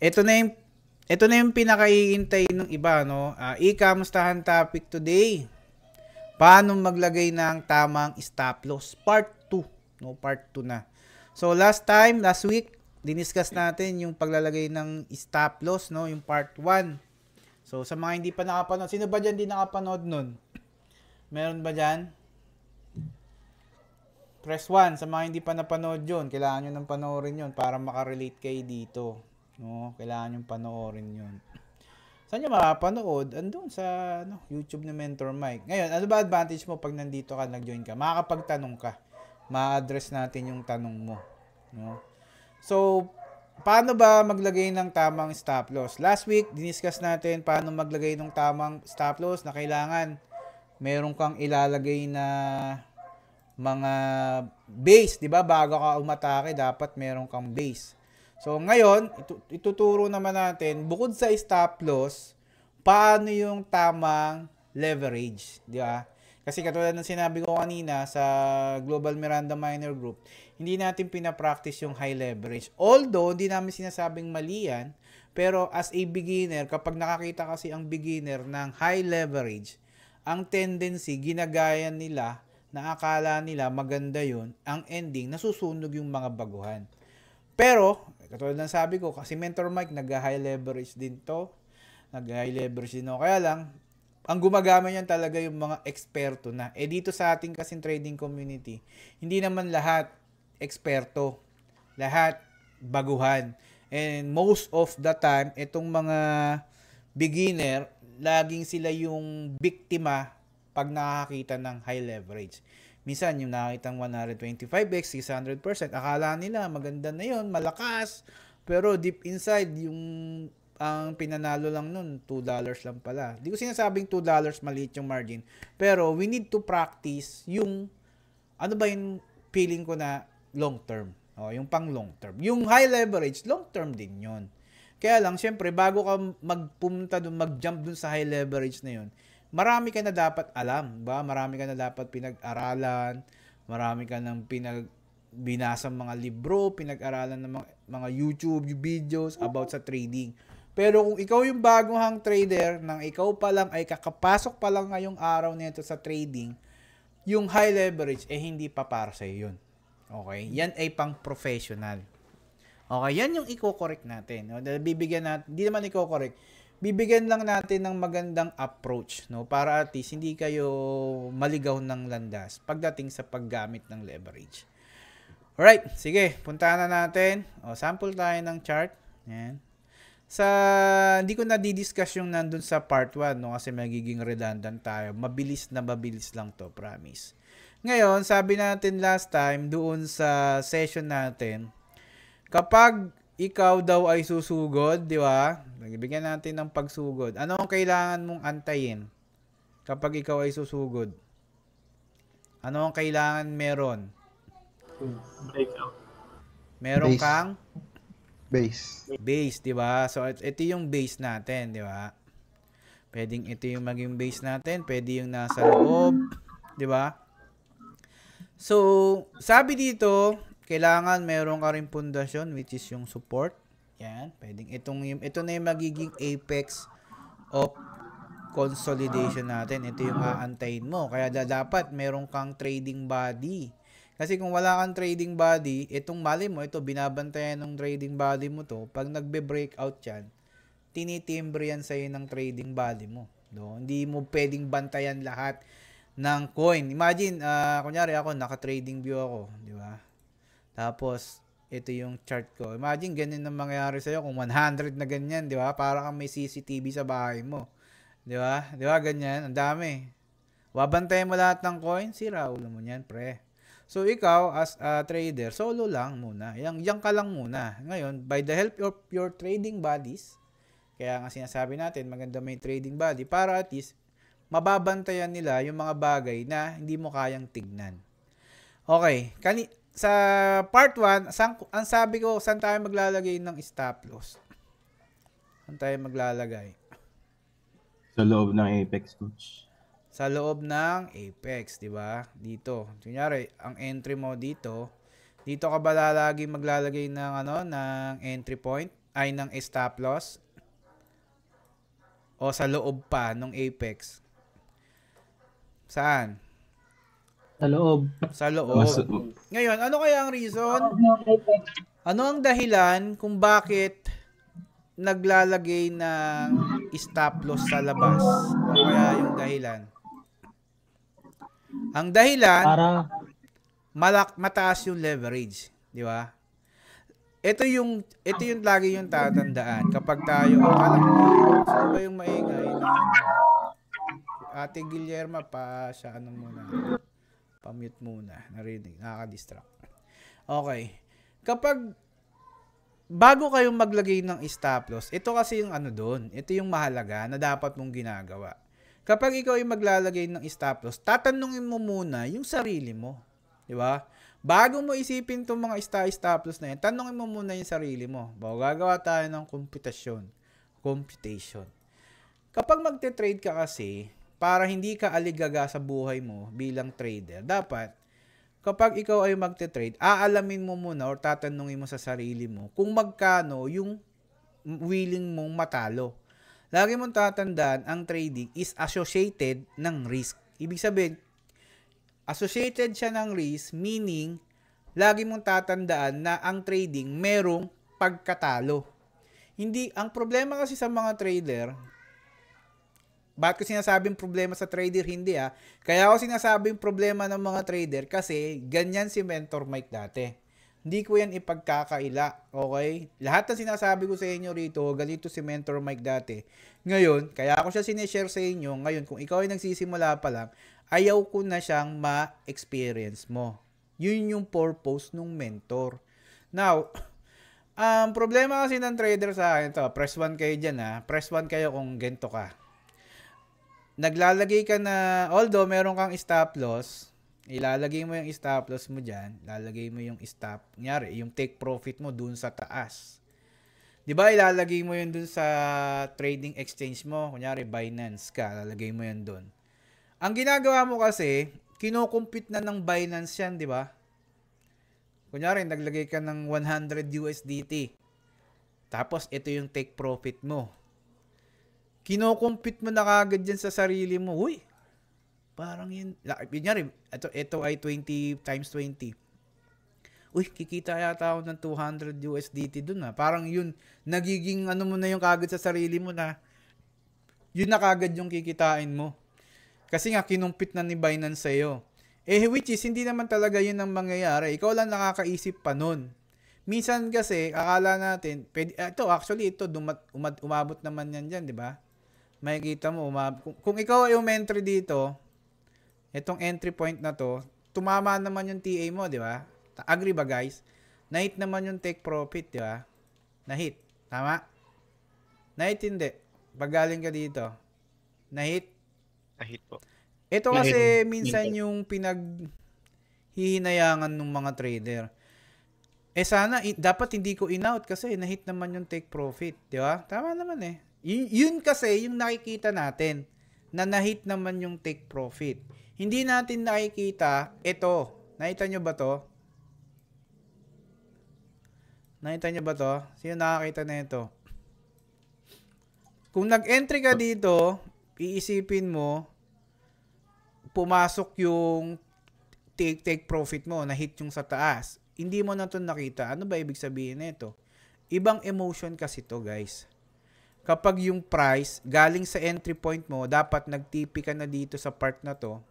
ito na yung pinakaiintay ng iba, no? Kamustahan topic today. Paano maglagay ng tamang stop loss? Part 2, no? Part 2 na. So last week, diniscuss natin yung paglalagay ng stop loss, no? Yung part 1. So sa mga hindi pa nakapanood, sino ba dyan di nakapanood nun? Meron ba dyan? Press 1. Sa mga hindi pa napanood yun, kailangan nyo nang panoorin yun para makarelate kayo dito. No? Kailangan nyo panoorin yun. Saan nyo makapanood? Andun sa YouTube ni Mentor Mike. Ngayon, ano ba advantage mo pag nandito ka, nag-join ka? Makakapagtanong ka. Ma-address natin yung tanong mo. No? So, paano ba maglagay ng tamang stop loss? Last week, diniscuss natin paano maglagay ng tamang stop loss na kailangan meron kang ilalagay na mga base, 'di ba? Bago ka umatake, dapat meron kang base. So ngayon, ituturo naman natin bukod sa stop loss, paano yung tamang leverage, 'di ba? Kasi katulad ng sinabi ko kanina sa Global Miranda Minor Group, hindi natin pina-practice yung high leverage. Although hindi namin sinasabing mali yan, pero as a beginner, kapag nakakita kasi ang beginner ng high leverage, ang tendency ginagaya nila na akala nila maganda yun, ang ending, nasusunog yung mga baguhan. Pero, katulad ng sabi ko, kasi Mentor Mike, nag-high leverage din to. Nag-high leverage din ako. Kaya lang, ang gumagamit yan talaga yung mga eksperto na. Dito sa ating kasing trading community, hindi naman lahat eksperto. Lahat baguhan. And most of the time, itong mga beginner, laging sila yung biktima pag nakakita ng high leverage. Minsan, yung nakakita ng 125x, 600%, akala nila maganda na yun, malakas. Pero deep inside, yung ang pinanalo lang nun, $2 lang pala. Di ko sinasabing $2 maliit yung margin. Pero we need to practice yung, ano ba yung feeling ko na long term. Yung pang long term. Yung high leverage, long term din yun. Kaya lang, syempre, bago ka magpunta dun, mag-jump dun sa high leverage na yun, marami ka na dapat alam, ba? Marami ka na dapat pinag-aralan, marami ka nang binasang mga libro, pinag-aralan ng mga YouTube videos about sa trading. Pero kung ikaw yung bagong trader, nang ikaw pa lang ay kakapasok pa lang ngayong araw nito sa trading, yung high leverage, hindi pa para sa'yo yun. Okay? Yan ay pang professional. Okay? Yan yung i-correct natin. Bibigyan natin, hindi naman i-correct, bibigyan lang natin ng magandang approach, no, para at least hindi kayo maligaw ng landas pagdating sa paggamit ng leverage. Alright, sige, puntahan na natin. Sample tayo ng chart. Yan. Hindi ko na di-discuss yung nandun sa part 1, no, kasi magiging redundant tayo. Mabilis lang to, promise. Ngayon, sabi natin last time doon sa session natin, kapag ikaw daw ay susugod, di ba? Bigyan natin ng pagsugod. Ano ang kailangan mong antayin kapag ikaw ay susugod? Ano ang kailangan meron? Breakout. Meron Base. kang Base, di ba? So ito yung base natin, di ba? Pwedeng ito yung maging base natin, pwede yung nasa loob, di ba? So, sabi dito, kailangan meron ka rin pundasyon, which is yung support. Yan, pwedeng ito na yung magiging apex of consolidation natin. Ito yung aantayin mo. Kaya dapat meron kang trading body. Kasi kung wala kang trading body, itong mali mo, ito binabantayan ng trading body mo to. Pag nagbe-breakout yan, tinitimbre yan sa'yo ng trading body mo. No? Hindi mo pwedeng bantayan lahat ng coin. Imagine, kunyari ako, naka-trading view ako. Di ba? Tapos, ito yung chart ko. Imagine, ganyan ang mangyayari sa'yo kung 100 na ganyan, di ba? Para kang may CCTV sa bahay mo. Di ba? Di ba, ganyan? Ang dami. Wabantayan mo lahat ng coin, sira ulo mo yan, pre. So, ikaw, as a trader, solo lang muna. Yan ka lang muna. Ngayon, by the help of your trading buddies, kaya nga sinasabi natin, maganda may trading body, para at least, mababantayan nila yung mga bagay na hindi mo kayang tignan. Okay. Sa part 1, ang sabi ko, saan tayo maglalagay ng stop loss? Saan tayo maglalagay? Sa loob ng Apex, coach. Sa loob ng Apex, di ba? Dito. Kunyari, ang entry mo dito ka ba lagi maglalagay ng ng entry point? ay ng stop loss o sa loob pa ng Apex? Saan? Sa loob. Sa loob. Ngayon, ano kaya ang reason? Ano ang dahilan kung bakit naglalagay ng stop loss sa labas? Ano kaya yung dahilan? Ang dahilan, Para mataas yung leverage, di ba? Ito yung lagi yung tatandaan kapag tayo, alam mo, sino ba yung maingay na Ate Guillermo pa siya muna. Pa-mute muna, narinig, nakaka-distract. Okay. Kapag bago kayong maglagay ng stop loss, ito kasi yung doon. Ito yung mahalaga na dapat mong ginagawa. Kapag ikaw ay maglalagay ng stop loss, tatanungin mo muna yung sarili mo. Di ba? Bago mo isipin itong mga stop loss na yan, tanungin mo muna yung sarili mo. Bago gagawa tayo ng computation. Kapag magte-trade ka kasi, para hindi ka aligaga sa buhay mo bilang trader, dapat kapag ikaw ay magte-trade, aalamin mo muna or tatanungin mo sa sarili mo kung magkano yung willing mong matalo. Lagi mong tatandaan, ang trading is associated ng risk. Ibig sabihin, associated siya ng risk, meaning, lagi mong tatandaan na ang trading merong pagkatalo. Ang problema kasi sa mga trader, bakit ko sinasabing problema sa trader? Hindi Kaya ako sinasabing problema ng mga trader kasi ganyan si Mentor Mike dati. Hindi ko yan ipagkakaila, okay? Lahat ng sinasabi ko sa inyo rito, ganito si Mentor Mike dati. Ngayon, kaya ako siya sinishare sa inyo, ngayon kung ikaw ay nagsisimula pa lang, ayaw ko na siyang ma-experience mo. Yun yung purpose ng mentor. Now, problema kasi ng trader sa akin to, press 1 kayo dyan press 1 kayo kung gento ka. Naglalagay ka na, although meron kang stop loss, ilalagay mo yung stop loss mo dyan, ilalagay mo yung stop, kunyari, yung take profit mo dun sa taas. Diba, ilalagay mo yun dun sa trading exchange mo, kunyari, Binance ka, ilalagay mo yun dun. Ang ginagawa mo kasi, kinocompute na ng Binance yan, diba? Kunyari, naglagay ka ng 100 USDT. Tapos, ito yung take profit mo. Kinocompute mo na kagad dyan sa sarili mo. Uy, parang yun. Kunyari, ito ay 20 times 20. Uy, kikita yata ako ng 200 USDT dun Parang yun, nagiging mo na yung kagad sa sarili mo na yun na kagad yung kikitain mo. Kasi nga, kinumpit na ni Binance sa'yo. Which is, hindi naman talaga yun ang mangyayari. Ikaw lang nakakaisip pa nun. Minsan kasi, akala natin, ito, umabot naman yan dyan, di ba? Makikita mo, kung ikaw ay entry dito, itong entry point na to, tumama naman yung TA mo, di ba? Agree ba guys? Na-hit naman yung take profit, di ba? Na-hit. Tama? Na-hit hindi. Pag galing ka dito. Na-hit? Na-hit po. Ito kasi minsan yung hihinayangan ng mga trader. Sana, dapat hindi ko in-out kasi na-hit naman yung take profit. Di ba? Tama naman Yun kasi yung nakikita natin na na-hit naman yung take profit. Hindi natin nakikita ito. Nakita nyo ba to? Nakita nyo ba to? Sino nakakita na ito? Kung nag-entry ka dito, iisipin mo, pumasok yung take profit mo, na-hit yung sa taas. Hindi mo na ito nakita. Ano ba ibig sabihin nito? Ibang emotion kasi to guys. Kapag yung price galing sa entry point mo, dapat nag-TP ka na dito sa part na to.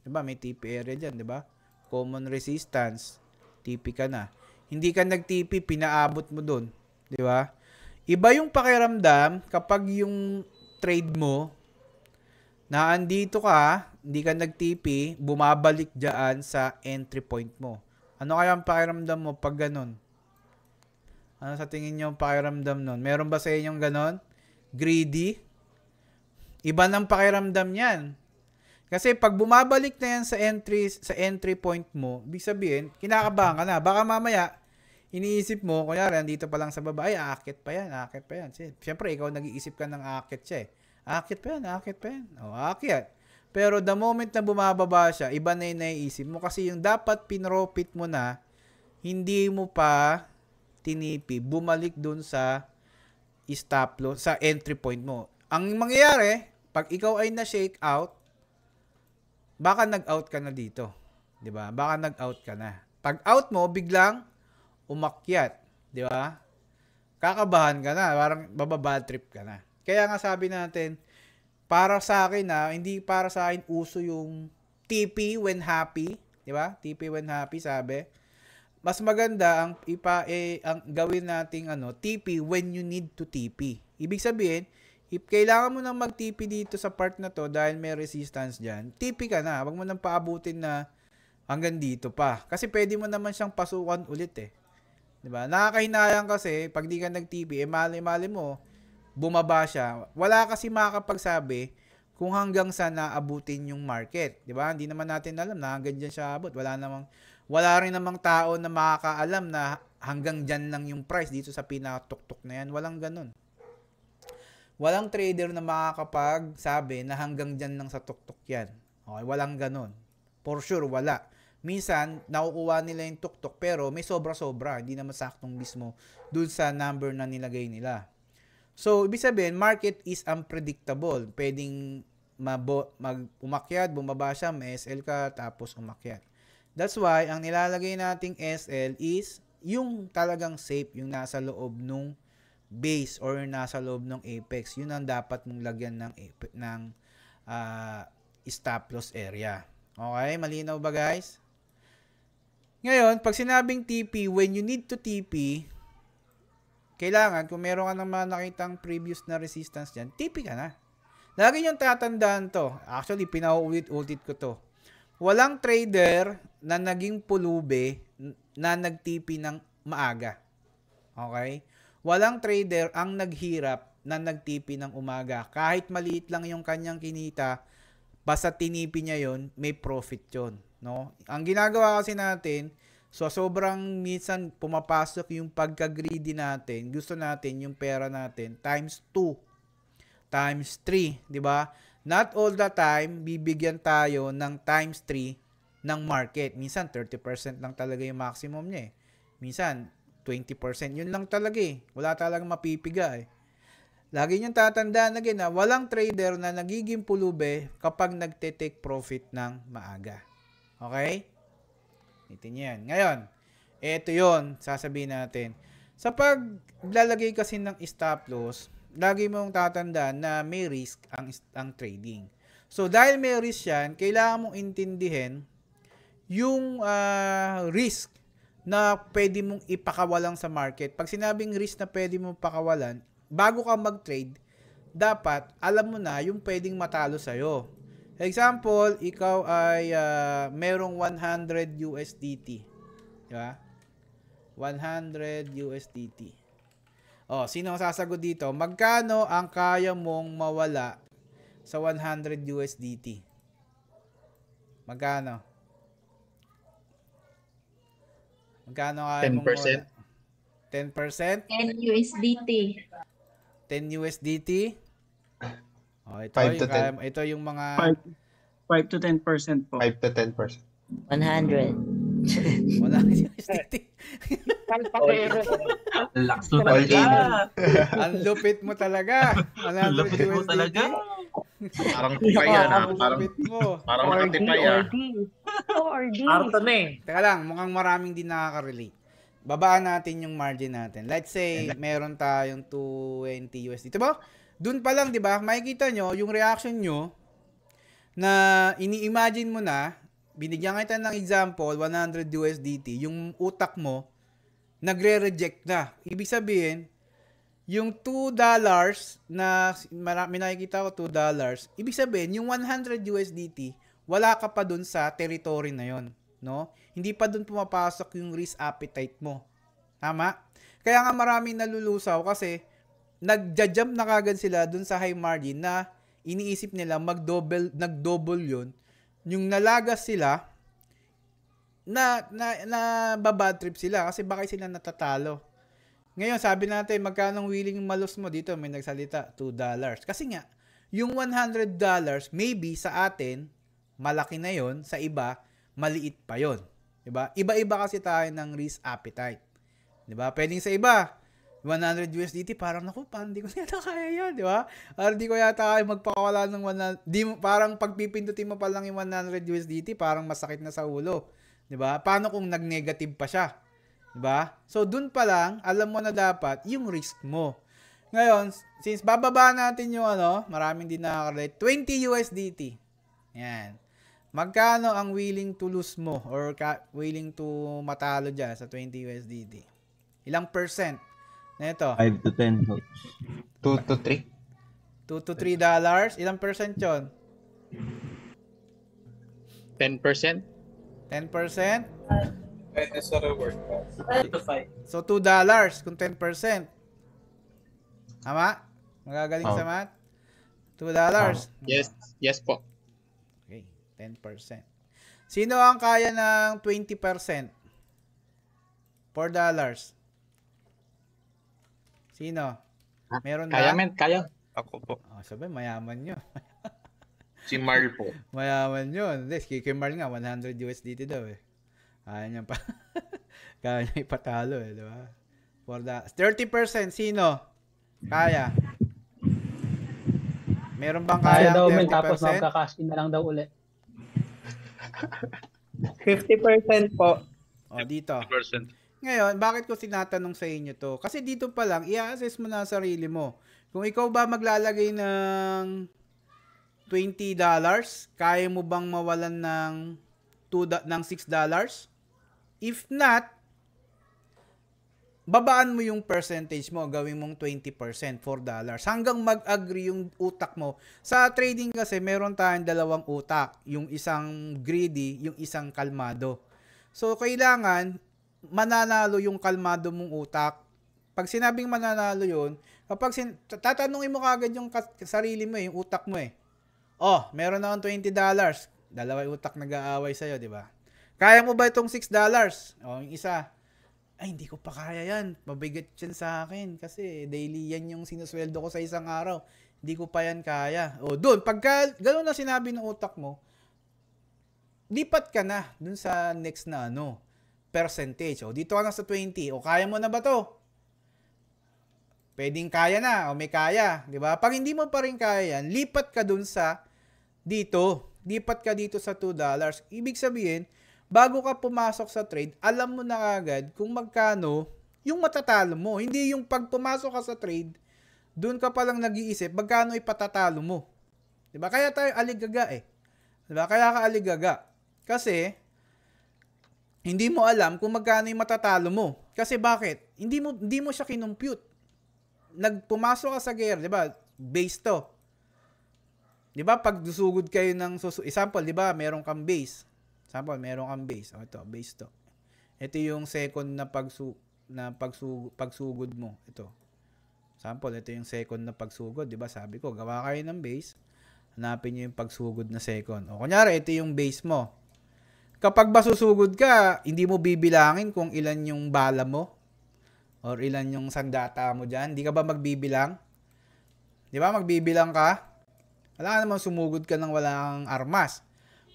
Diba? May TP area dyan, diba? Common resistance, TP ka na. Hindi ka nag-TP, pinaabot mo dun. Diba? Iba yung pakiramdam kapag yung trade mo, na andito ka, hindi ka nag-TP, bumabalik dyan sa entry point mo. Ano kaya ang pakiramdam mo pag ganun? Ano sa tingin nyo ang pakiramdam nun? Meron ba sa inyong ganon? Greedy? Iba ng pakiramdam yan. Kasi pag bumabalik na yan sa entry point mo, ibig sabihin, kinakabahan ka na. Baka mamaya, iniisip mo, kunyari, andito pa lang sa baba, ay, aakit pa yan. Siyempre, ikaw nag-iisip ka ng aakit siya Aakit pa yan. O, aakit. Pero the moment na bumababa siya, iba na yung naiisip mo. Kasi yung dapat pinrofit mo na, hindi mo pa tinipi, bumalik dun sa stop loss, sa entry point mo. Ang mangyayari, pag ikaw ay na-shake out, baka nag-out ka na dito. 'Di ba? Baka nag-out ka na. Pag out mo, biglang umakyat. 'Di ba? Kakabahan ka na. Parang bababad trip ka na. Kaya nga sabi natin, para sa akin hindi para sa akin uso yung TP when happy. 'Di ba? TP when happy, sabi. Mas maganda ang ang gawin nating TP when you need to TP. Ibig sabihin, if kailangan mo nang mag-TP dito sa part na to dahil may resistance dyan, TP ka na. Huwag mo nang paabutin na hanggang dito pa. Kasi pwede mo naman siyang pasukan ulit eh. Diba? Nakakahinayang kasi pag di ka nag-TP, mali-mali mo, bumaba siya. Wala kasi makakapagsabi kung hanggang saan naabutin yung market. Diba? Hindi naman natin alam na hanggang dyan siya abot. Wala rin namang tao na makakaalam na hanggang dyan lang yung price dito sa pinakatuktok na yan. Walang ganun. Walang trader na makakapagsabi na hanggang dyan lang sa tuktok yan. Okay, walang ganun. For sure, wala. Minsan, nakukuha nila yung tuktok pero may sobra-sobra. Hindi naman saktong mismo dun sa number na nilagay nila. So, ibig sabihin, market is unpredictable. Pwedeng umakyat, bumaba siya, may SL ka, tapos umakyat. That's why, ang nilalagay nating SL is yung talagang safe, yung nasa loob nung base or nasa loob ng apex. Yun ang dapat mong lagyan ng stop loss area. Okay? Malinaw ba guys? Ngayon, pag sinabing TP, when you need to TP, kailangan, kung meron ka naman nakitang previous na resistance dyan, TP ka na. Lagi niyong tatandaan to. Actually, pinauulit-ulit ko to. Walang trader na naging pulube na nag-TP ng maaga. Okay? Walang trader ang naghirap na nag-TP ng umaga. Kahit maliit lang yung kanyang kinita, basta tinipi niya yon, may profit yon, no? Ang ginagawa kasi natin, so sobrang minsan pumapasok yung pagka-greedy natin. Gusto natin yung pera natin times 2, times 3, di ba? Not all the time bibigyan tayo ng times 3 ng market. Minsan 30% lang talaga yung maximum niya eh. Minsan 20%, yun lang talaga eh. Wala talagang mapipiga eh. Lagi niyong tatandaan again na walang trader na nagiging pulube kapag nagte-take profit ng maaga. Okay? Itin yan. Ngayon, eto yon sasabihin natin. Sa paglalagay kasi ng stop loss, lagi mong tatandaan na may risk ang trading. So, dahil may risk yan, kailangan mong intindihin yung risk na pwede mong ipakawalan sa market. Pag sinabing risk na pwede mong pakawalan, bago ka mag-trade, dapat alam mo na yung pwedeng matalo sa'yo. Example, ikaw ay merong 100 USDT. Diba? 100 USDT. Oh, sino ang sasagot dito? Magkano ang kaya mong mawala sa 100 USDT? Magkano? Magkano kaya mong mawala? 10%? 10 USDT. 10 USDT? Oh, ito yung mga 5 to 10% po. 5 to 10%. 100. wala USDT. Laks mo talaga. Ang lupit mo talaga. 100 Lupit mo USDT. talaga. Parang tipay yan. Parang lupit mo. Parang nakatipay yan. Arto na eh. Teka lang, mukhang maraming din nakaka-relate. Babaan natin yung margin natin. Let's say, meron tayong 220 USD. Diba? Doon pa lang, diba? Makikita nyo, yung reaction nyo, na ini-imagine mo na, binigyan kita ng example, 100 USDT, yung utak mo, nagre-reject na. Ibig sabihin, yung $2 na, may nakikita ko $2, ibig sabihin, yung 100 USDT, wala ka pa dun sa territory na yon, no? Hindi pa dun pumapasok yung risk appetite mo. Tama? Kaya nga maraming nalulusaw kasi nagja-jump na kagad sila dun sa high margin na iniisip nila nag-double yun. Yung nalagas sila, na babad trip sila kasi baka sila natatalo. Ngayon, sabi natin, magkano willing malus mo dito? May nagsalita, $2. Kasi nga, yung $100, maybe sa atin, malaki na yon, sa iba, maliit pa yon. Diba? Iba-iba kasi tayo ng risk appetite. 'Di ba? Pwedeng sa iba, 100 USDT, parang naku, parang di ko yata kaya yan, di ba? Parang di ko yata kaya magpakawala ng 100, parang pagpipindutin mo pa lang yung 100 USDT, parang masakit na sa ulo. Di ba? Paano kung nag-negative pa siya? Di ba? So, dun pa lang, alam mo na dapat yung risk mo. Ngayon, since bababa natin yung maraming din nakaka-relate, 20 USDT. Yan. Magkano ang willing to lose mo or willing to matalo dyan sa 20 USDT? Ilang percent? Na ito? 5 to 10, coach. 2 to 3. $2 to $3. Ilang percent yun? 10%. 10%? Pwede sa reward. 2 to 5. So, $2 kung 10%. Tama? Magagaling sa math? $2. Yes po. Okay, 10%. Sino ang kaya ng 20%? $4. Sino? Meron Kaya, ba? men. Kaya. Ako po. Oh, sabi, mayaman nyo. Si Marl po. Mayaman yun. Hindi, si Marl nga, 100 USDT daw eh. Kaya niya pa. Kaya niya ipatalo eh, di ba? 30%, sino? Kaya. Meron bang kaya Kaya daw 30%? men, tapos magka-cash in na lang daw ulit. 50% po. O, dito. 50%. Ngayon, bakit ko tinatanong sa inyo to? Kasi dito pa lang, i-assess mo na sarili mo. Kung ikaw ba maglalagay ng $20, kaya mo bang mawalan ng $6? If not, babaan mo yung percentage mo, gawin mong 20%, $4. Hanggang mag-agree yung utak mo. Sa trading kasi, meron tayong dalawang utak. Yung isang greedy, yung isang kalmado. So, kailangan mananalo yung kalmado mong utak. Pag sinabing mananalo yun, kapag tatanungin mo kagad yung sarili mo, yung utak mo eh. Oh, meron na akong $20. Dalawa yung utak nag-aaway sa'yo, di ba? Kaya mo ba itong $6? Oh, yung isa, ay, hindi ko pa kaya yan. Mabigat yan sa akin kasi daily yan yung sinusweldo ko sa isang araw. Hindi ko pa yan kaya. O, dun, pagka gano'n na sinabi ng utak mo, lipat ka na dun sa next na percentage. O, dito ka na sa 20. O, kaya mo na ba to? Pwedeng kaya na. O, may kaya. Di ba? Pag hindi mo pa rin kaya yan, lipat ka dun sa dito. Lipat ka dito sa $2. Ibig sabihin, bago ka pumasok sa trade, alam mo na agad kung magkano yung matatalo mo. Hindi yung pag pumasok ka sa trade, dun ka palang nag-iisip, magkano ipatatalo mo. Diba? Kaya tayo aligaga eh. Diba? Kaya ka aligaga. Kasi, hindi mo alam kung magkano yung matatalo mo. Kasi bakit? Hindi mo siya kinumpute. Pumasok ka sa gear, diba? Base to. Diba? Pag susugod kayo ng example, diba? Meron kang base. Example, meron kang base. O, ito, base to. Ito yung second na pagsugod mo. Ito. Example, ito yung second na pagsugod. Diba? Sabi ko, gawa kayo ng base. Hanapin nyo yung pagsugod na second. O, kunyari, ito yung base mo. Kapag ba susugod ka, hindi mo bibilangin kung ilan yung bala mo or ilan yung sandata mo dyan. Hindi ka ba magbibilang? Di ba? Magbibilang ka? Wala namang sumugod ka ng wala kang armas.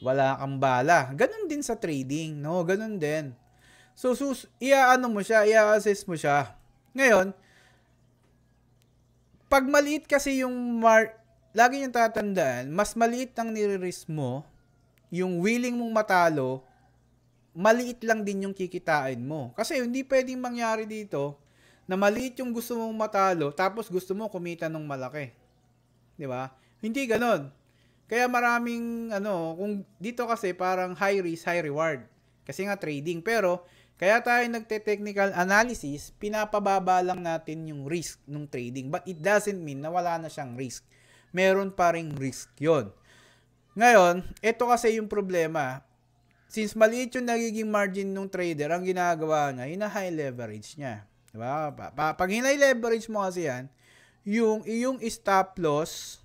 Wala kang bala. Ganon din sa trading. No? Ganon din. So, i-assess mo siya. Ngayon, pag maliit kasi yung lagi yung tatandaan, mas maliit ang nire-risk mo, yung willing mong matalo, maliit lang din yung kikitain mo. Kasi hindi pwedeng mangyari dito na maliit yung gusto mong matalo tapos gusto mo kumita ng malaki. Di ba? Hindi ganon. Kaya maraming kung dito kasi parang high risk, high reward. Kasi nga trading. Pero kaya tayo nagte-technical analysis, pinapababa lang natin yung risk ng trading. But it doesn't mean na wala na siyang risk. Meron pa ring risk 'yon. Ngayon, ito kasi yung problema. Since maliit yung nagiging margin ng trader, ang ginagawa niya, hina-high leverage niya. Diba? Pag hina-high leverage mo kasi yan, yung iyong stop loss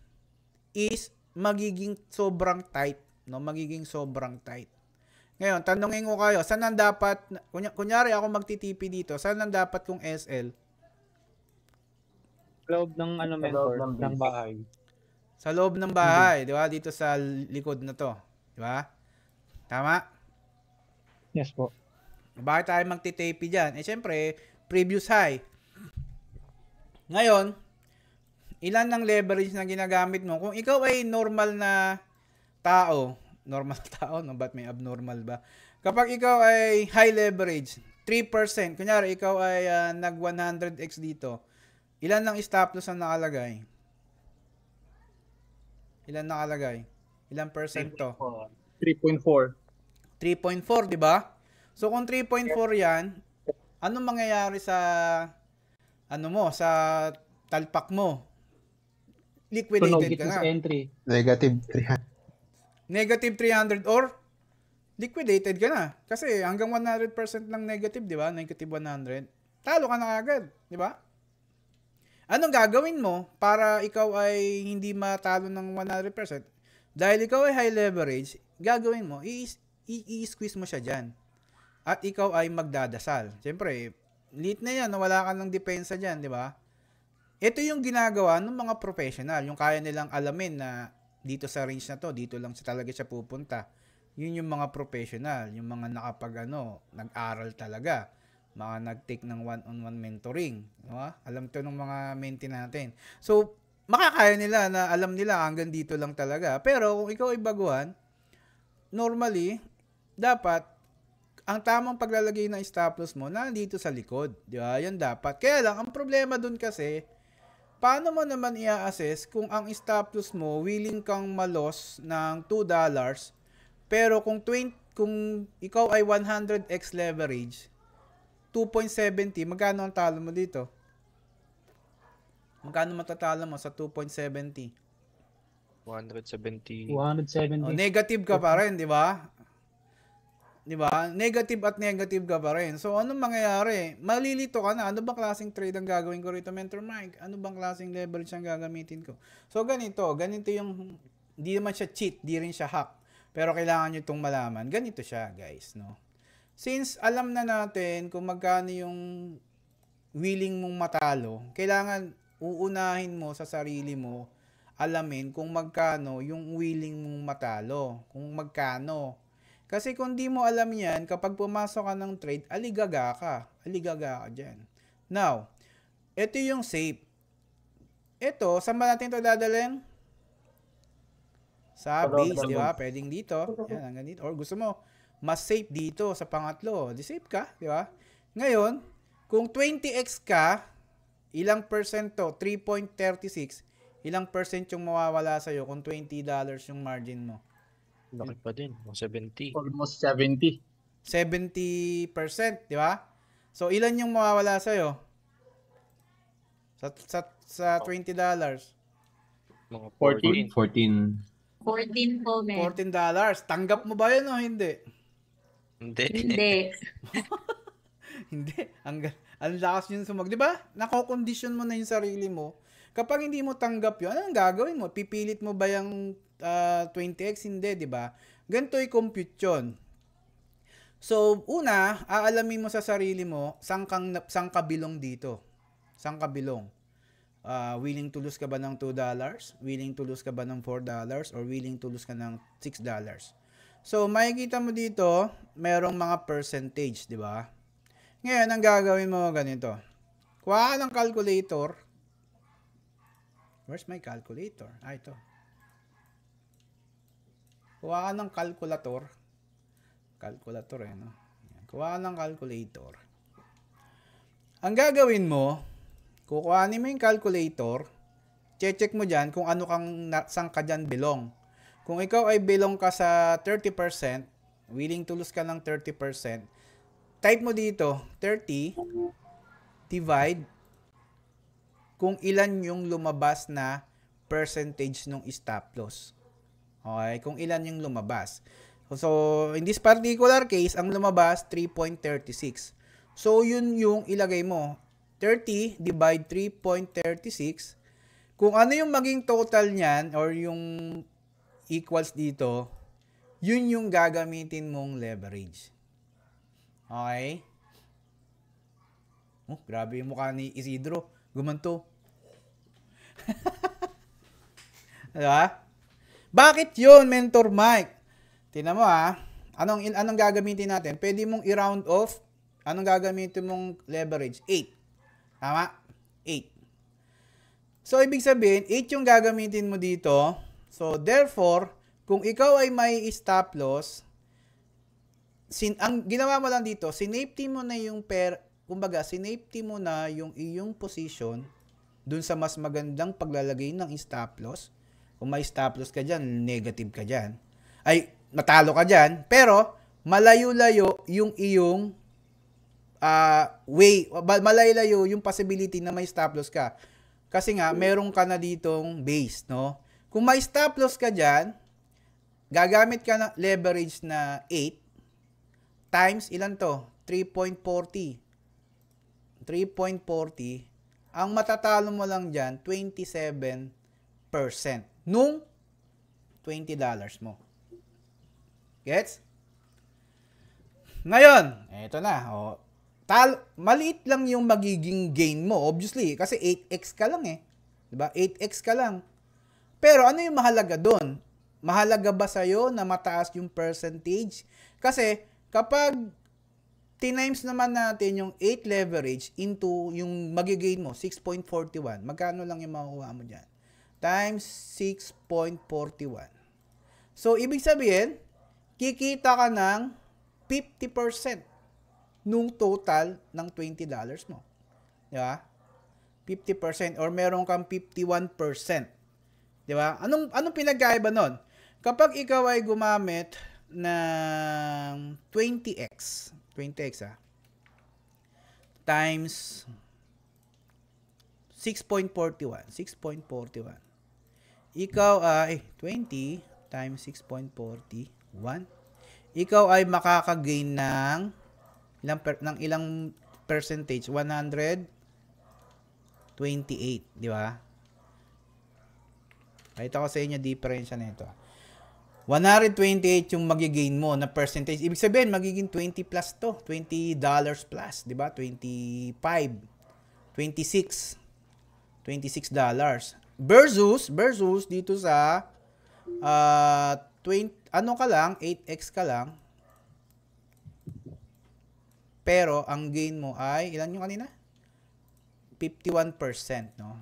is magiging sobrang tight. No? Magiging sobrang tight. Ngayon, tanungin ko kayo, saan ang dapat, kunyari ako magtitipi dito, saan ang dapat kong SL? Loob ng mentor, ng bahay. Sa loob ng bahay, di ba? Dito sa likod na to. Di ba? Tama? Yes po. Bakit tayo magtitape dyan? Eh, syempre, previous high. Ngayon, ilan ng leverage na ginagamit mo? Kung ikaw ay normal na tao, no? Ba't may abnormal ba? Kapag ikaw ay high leverage, 3%, kunyari ikaw ay nag 100x dito, ilan ng stop loss ang nakalagay? Ilan nakalagay? Ilang percent to? 3.4. 3.4, di ba? So kung 3.4 yan, anong mangyayari sa sa talpak mo? Liquidated ka na. Entry. Negative 300. Negative 300 or liquidated ka na. Kasi hanggang 100% lang negative, di ba? Negative 100. Talo ka na agad, di ba? Anong gagawin mo para ikaw ay hindi matalo ng 100%? Dahil ikaw ay high leverage, gagawin mo, i-squeeze mo siya dyan. At ikaw ay magdadasal. Siyempre, lit na yan, wala ka ng depensa dyan, di ba? Ito yung ginagawa ng mga professional, yung kaya nilang alamin na dito sa range na to, dito lang talaga siya pupunta. Yun yung mga professional, yung mga nag-aral talaga, mga nag-take ng one-on-one mentoring. Diba? Alam to ng mga mentee natin. So, makakaya nila na alam nila hanggang dito lang talaga. Pero kung ikaw ay baguhan, normally, dapat, ang tamang paglalagay ng stop loss mo, nandito sa likod. Di ba? Yan dapat. Kaya lang, ang problema dun kasi, paano mo naman i-assess kung ang stop loss mo, willing kang malos ng $2, pero kung ikaw ay 100x leverage, 2.70, magkano ang talo mo dito? Magkano matatalo mo sa 2.70? 170. 170. Negative ka pa rin, di ba? Di ba? Negative at negative ka pa rin. So, anong mangyayari? Malilito ka na. Ano bang klaseng trade ang gagawin ko rito, Mentor Mike? Ano bang klaseng leverage ang gagamitin ko? So, ganito yung, di naman siya cheat, di rin siya hack. Pero kailangan nyo itong malaman. Ganito siya, guys, no? Since alam na natin kung magkano yung willing mong matalo, kailangan uunahin mo sa sarili mo, alamin kung magkano yung willing mong matalo. Kung magkano. Kasi kung di mo alam yan, kapag pumasok ka ng trade, aligaga ka. Aligaga ka dyan. Now, ito yung safe. Ito, saan ba natin ito dadalhin? Sa base, di ba? Pwedeng dito. Yan, hanggang dito. Or gusto mo, mas safe dito sa pangatlo. Di safe ka, di ba? Ngayon, kung 20x ka, ilang percent to? 3.36. Ilang percent yung mawawala sa'yo kung $20 yung margin mo? Laki pa din. 70. Almost 70. 70%, di ba? So, ilan yung mawawala sa'yo? Sa $20? Mga 14. 14 po, men. $14. Tanggap mo ba yun o hindi? Hindi. Hindi. Hindi. Ang lakas yun di ba? Nako-condition mo na yung sarili mo. Kapag hindi mo tanggap yun, anong gagawin mo? Pipilit mo ba yung 20x? Hindi, di ba? Ganito i-compute yun. So, una, aalamin mo sa sarili mo, saan ka bilong dito? Saan ka bilong? Willing to lose ka ba ng $2? Willing to lose ka ba ng $4? Or willing to lose ka ng $6? So, makikita mo dito, merong mga percentage, di ba? Ngayon, ang gagawin mo ganito. Kuha ka ng calculator. Where's my calculator? Ito. Kuha ka ng calculator. Calculator no? Kuha ka ng calculator. Ang gagawin mo, kukuhanin mo yung calculator, check mo dyan kung ano saan ka dyan belong. Kung ikaw ay belong ka sa 30%, willing to lose ka ng 30%, type mo dito, 30 divide kung ilan yung lumabas na percentage ng stop loss. Okay? Kung ilan yung lumabas. So, in this particular case, ang lumabas, 3.36. So, yun yung ilagay mo. 30 divide 3.36. Kung ano yung maging total niyan or yung equals dito, yun yung gagamitin mong leverage. Okay? Oh, grabe yung mukha ni Isidro. Gumanto. Diba? Bakit yun, Mentor Mike? Tingnan mo Anong gagamitin natin? Pwede mong i-round off Anong gagamitin mong leverage? 8. Tama? 8. So, ibig sabihin, 8 yung gagamitin mo dito. So, therefore, kung ikaw ay may stop loss, ang ginawa mo lang dito, sinafety mo na yung sinafety mo na yung iyong position dun sa mas magandang paglalagay ng stop loss. Kung may stop loss ka dyan, negative ka dyan. Ay, matalo ka dyan. Pero, malayo-layo yung iyong malayo-layo yung possibility na may stop loss ka. Kasi nga, meron ka na ditong base, no? Kung may stop loss ka dyan, gagamit ka ng leverage na 8 times, ilan to? 3.40. 3.40. Ang matatalo mo lang dyan, 27% nung $20 mo. Gets? Ngayon, eto na. Oh, maliit lang yung magiging gain mo, obviously. Kasi 8x ka lang eh. Diba? 8x ka lang. Pero ano yung mahalaga doon? Mahalaga ba sa'yo na mataas yung percentage? Kasi kapag tinimes naman natin yung 8 leverage into yung magigain mo, 6.41, magkano lang yung makukuha mo dyan? Times 6.41. So, ibig sabihin, kikita ka ng 50% nung total ng $20 mo. Di ba? 50% or meron kang 51%. Di ba? Anong pinagkaiba nun? Kapag ikaw ay gumamit ng 20x times 6.41. Ikaw ay 20 times 6.41. Ikaw ay makaka-gain ng ilang percentage? 128, di ba? Pakita ko sa inyo diferensya nito. 128 yung magigain mo na percentage. Ibig sabihin, magiging 20 plus to. $20 plus, di ba? 25, 26 versus dito sa 8x ka lang. Pero ang gain mo ay ilan yung kanina? 51%, no?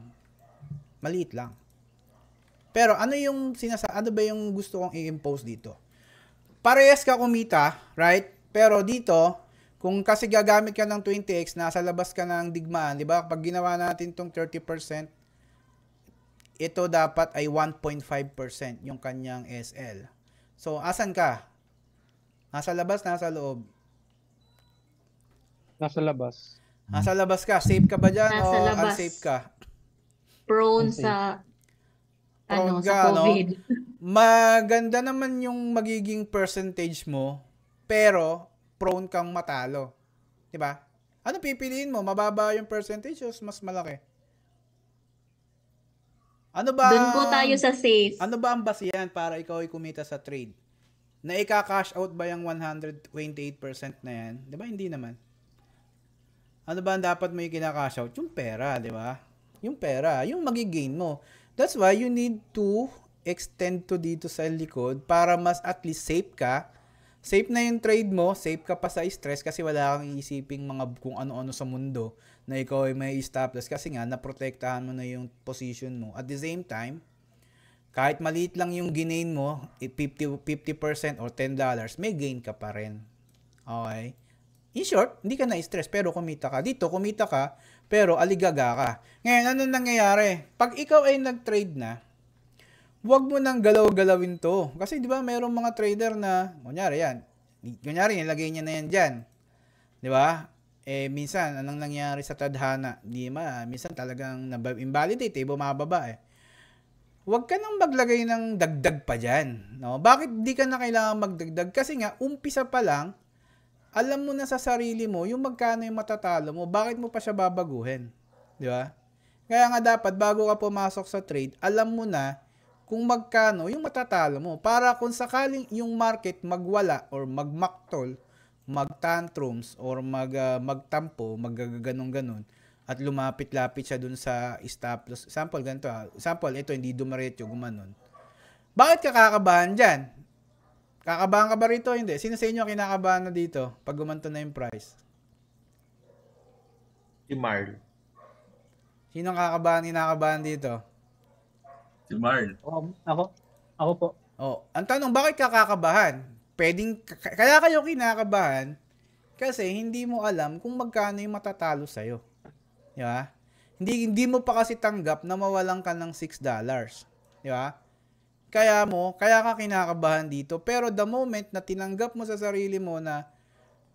Maliit lang. Pero ano ba yung gusto kong i-impose dito? Parehas ka kumita, right? Pero dito, kung kasi gagamit ka ng 20x, nasa labas ka ng digmaan, di ba? Pag ginawa natin tong 30%, ito dapat ay 1.5% yung kanyang SL. So, asan ka? Nasa labas, nasa loob? Nasa labas. Nasa labas ka. Safe ka ba dyan Nasa o labas. unsafe ka? Prone Okay. sa Prone sa ka, no? COVID. Maganda naman yung magiging percentage mo, pero prone kang matalo. 'Di ba? Ano pipiliin mo? Mababa yung percentage o mas malaki? Ano ba? Doon po tayo sa safe. Ano ba ang basihan para ikaw ay kumita sa trade? Na ika-cash out ba yung 128% na yan? 'Di ba? Hindi naman. Ano ba ang dapat mo yung kina-cash out? Yung pera, 'di ba? Yung pera, yung magigain mo. That's why you need to extend to dito sa likod para mas at least safe ka. Safe na yung trade mo, safe ka pa sa stress kasi wala kang iisiping mga kung ano-ano sa mundo na ikaw ay may stop loss kasi nga naprotektahan mo na yung position mo. At the same time, kahit maliit lang yung ginain mo, 50% or $10, may gain ka pa rin. Okay? In short, hindi ka na-stress pero kumita ka. Dito, kumita ka pero aligaga ka. Ngayon, ano nangyayari? Pag ikaw ay nag-trade na, huwag mo nang galaw-galawin to. Kasi di ba mayroong mga trader na, kunyari nilagay niya na yan dyan. Di ba? Minsan, anong nangyari sa tadhana? Minsan talagang invalidate, bumababa . Huwag ka nang maglagay ng dagdag pa dyan. No? Bakit di ka na kailangan magdagdag? Kasi nga, umpisa pa lang, alam mo na sa sarili mo yung magkano yung matatalo mo, bakit mo pa siya babaguhin? Di ba? Kaya nga dapat, bago ka pumasok sa trade, alam mo na kung magkano yung matatalo mo. Para kung sakaling yung market magwala or magmaktol, magtantrums, or magtampo, maggaganong-ganon, at lumapit-lapit siya dun sa stop loss. Sample, ganito . Sample, ito, hindi dumaretso, gumanon. Bakit ka kakabahan dyan? Kakabahan ka ba rito? Hindi. Sino sa inyo kinakabahan na dito pag gumanto na yung price? Si Marl. Sino kinakabahan dito? Si Marl. Ako po. Oh, ang tanong, bakit ka kakabahan? Kaya kayo kinakabahan kasi hindi mo alam kung magkano yung matatalo sa'yo. Di ba? Hindi mo pa kasi tanggap na mawalan ka ng $6. Di ba? Kaya ka kinakabahan dito. Pero the moment na tinanggap mo sa sarili mo na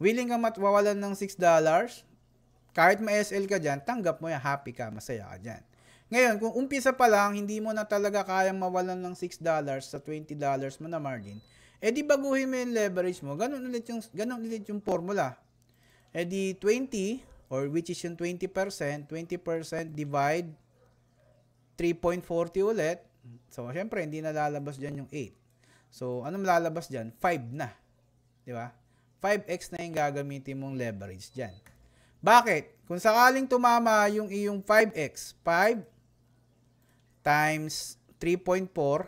willing ka mawalan ng $6, kahit ma-SL ka dyan, tanggap mo yan, happy ka, masaya ka dyan. Ngayon, kung umpisa pa lang, hindi mo na talaga kayang mawalan ng $6 sa $20 mo na margin, di baguhin mo yung leverage mo, ganun ulit yung formula. Di 20, or which is yung 20%, 20% divide 3.40 ulit. So, syempre, hindi na lalabas dyan yung 8. So, anong lalabas dyan? 5 na. Di ba? 5x na yung gagamitin mong leverage dyan. Bakit? Kung sakaling tumama yung iyong 5x, 5 times 3.4,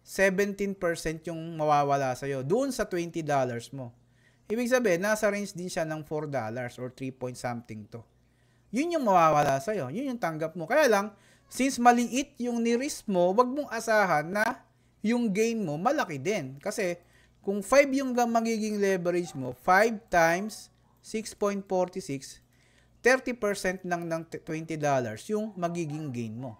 17% yung mawawala sa'yo doon sa $20 mo. Ibig sabihin, nasa range din siya ng $4 or 3 point something to. Yun yung mawawala sa'yo. Yun yung tanggap mo. Kaya lang, since maliit yung ni-risk mo, wag mong asahan na yung gain mo malaki din. Kasi kung 5 yung magiging leverage mo, 5 times 6.46, 30% lang ng $20 yung magiging gain mo.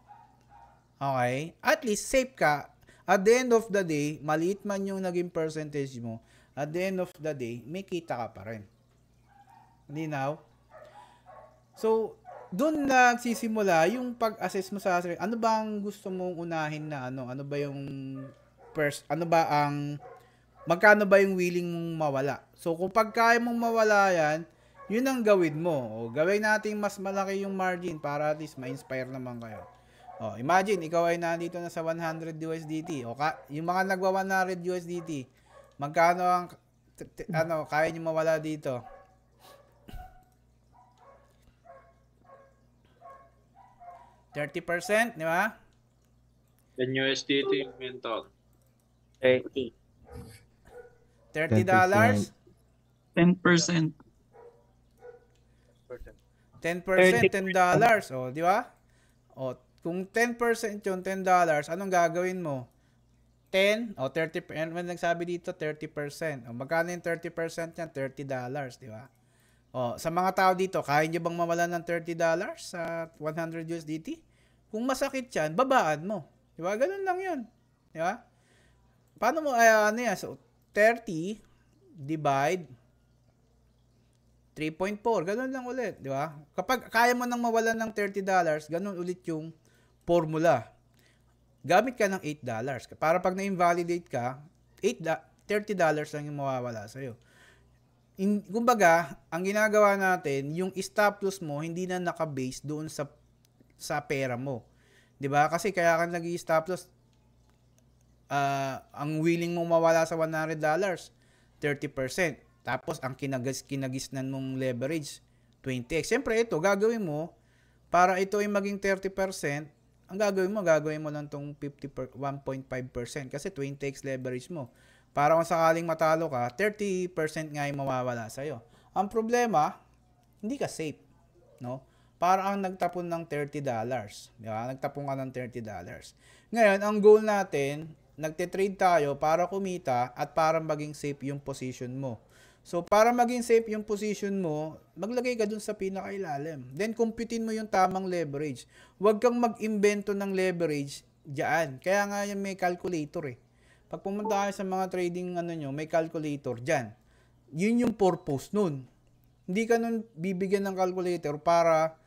Okay? At least safe ka. At the end of the day, maliit man yung naging percentage mo, at the end of the day, may kita ka pa rin. Linaw? So, doon nagsisimula yung pag-assess mo sa sarili. Ano ba ang gusto mong unahin na ano? Ano ba yung magkano ba yung willing mong mawala? So, kung pagkaya mong mawala yan, yun ang gawin mo. O, gawin natin mas malaki yung margin para at least ma-inspire naman kayo. O, imagine, ikaw ay nandito na sa 100 USDT. O, yung mga nagwa 100 USDT, magkano ang kaya nyo mawala dito? 30%, di ba? 10 USDT yung mental. 30. $30? 10%. 10%, $10. O, di ba? O, kung 10% yun, $10, anong gagawin mo? 10 o 30%. When nagsabi dito, 30%. O, magkano yung 30% yan? $30, di ba? O, sa mga tao dito, kaya nyo bang mawalan ng $30 sa 100 USDT? Kung masakit yan, babaan mo. Di ba? Ganun lang yun. Di ba? Paano mo, yan? So, 30 divide 3.4. Ganun lang ulit. Di ba? Kapag kaya mo nang mawalan ng $30, ganun ulit yung formula. Gamit ka ng $8. Para pag na-invalidate ka, $30 lang yung mawawala sa'yo. Kumbaga, ang ginagawa natin, yung stop loss mo, hindi na naka-base doon sa pera mo. 'Di ba? Kasi kaya ka nag-i-stop loss, ang willing mong mawala sa $100, 30%. Tapos, ang kinagisnan mong leverage, 20x. Siyempre, ito, gagawin mo, para ito ay maging 30%, ang gagawin mo lang tong 1.5% kasi 20x leverage mo. Para kung sakaling matalo ka, 30% nga yung mawawala sa'yo. Ang problema, hindi ka safe. No? Para ang nagtapon ng $30. Di ba? Nagtapon ka ng $30. Ngayon, ang goal natin, nagte-trade tayo para kumita at para maging safe yung position mo. So, para maging safe yung position mo, maglagay ka dun sa pinakailalim. Then, computein mo yung tamang leverage. Huwag kang mag-imbento ng leverage dyan. Kaya nga yan may calculator eh. Pag pumunta kayo sa mga trading may calculator dyan. Yun yung purpose nun. Hindi ka nun bibigyan ng calculator para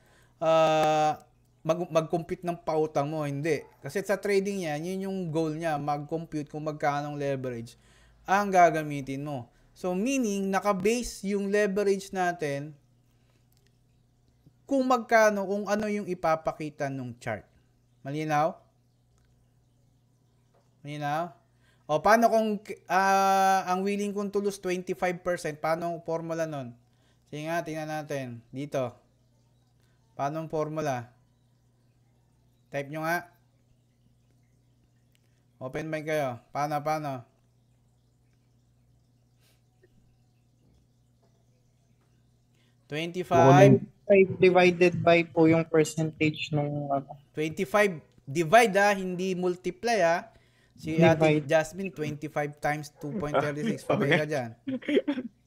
mag-compute ng pautang mo. Hindi. Kasi sa trading yan, yun yung goal niya, mag-compute kung magkano leverage ang gagamitin mo. So, meaning, naka-base yung leverage natin kung ano yung ipapakita ng chart. Malinaw? Malinaw? O, paano kung ang willing kong tulos 25%, paano ang formula nun? Sige nga, tingnan natin. Dito. Paano ang formula? Type nyo nga. Open mic kayo. Paano? $25 25 divided by po yung percentage nung 25 divide hindi multiply Si Ate Divide. Jasmine 25 times 2.36 patay ka dyan.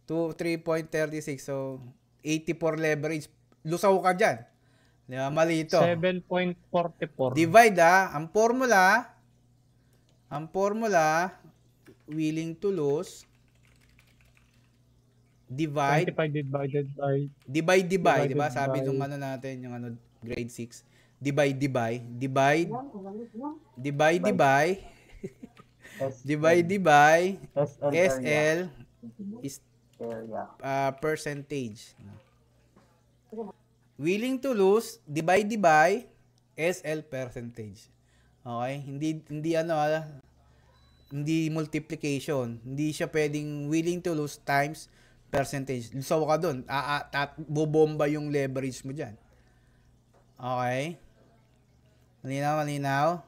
3.36 so 84 leverage. Lusaw ka dyan. Di ba? Mali ito. 7.44. Divide ang formula willing to lose divide 25 divided by divide, di ba? Divided Sabi by- nung natin, yung grade 6. Divide. Divide SL is percentage. Willing to lose, divide by SL percentage. Okay? Hindi multiplication. Hindi siya pwedeng willing to lose times percentage. Lusaw ka dun. Bobomba yung leverage mo dyan. Okay? Malinaw?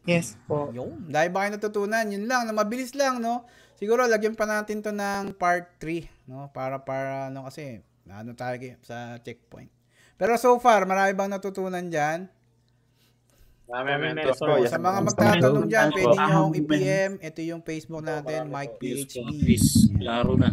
yes po. Yung, dahil ba kayo natutunan? Yun lang, mabilis lang, no? Siguro, lagyan pa natin to ng part 3, no? Para, kasi, tayo sa checkpoint. Pero so far, marami bang natutunan dyan? Sa mga magtatanong dyan, pwede nyo i-PM. Ito yung Facebook natin, Mike PHP. Please, laro na.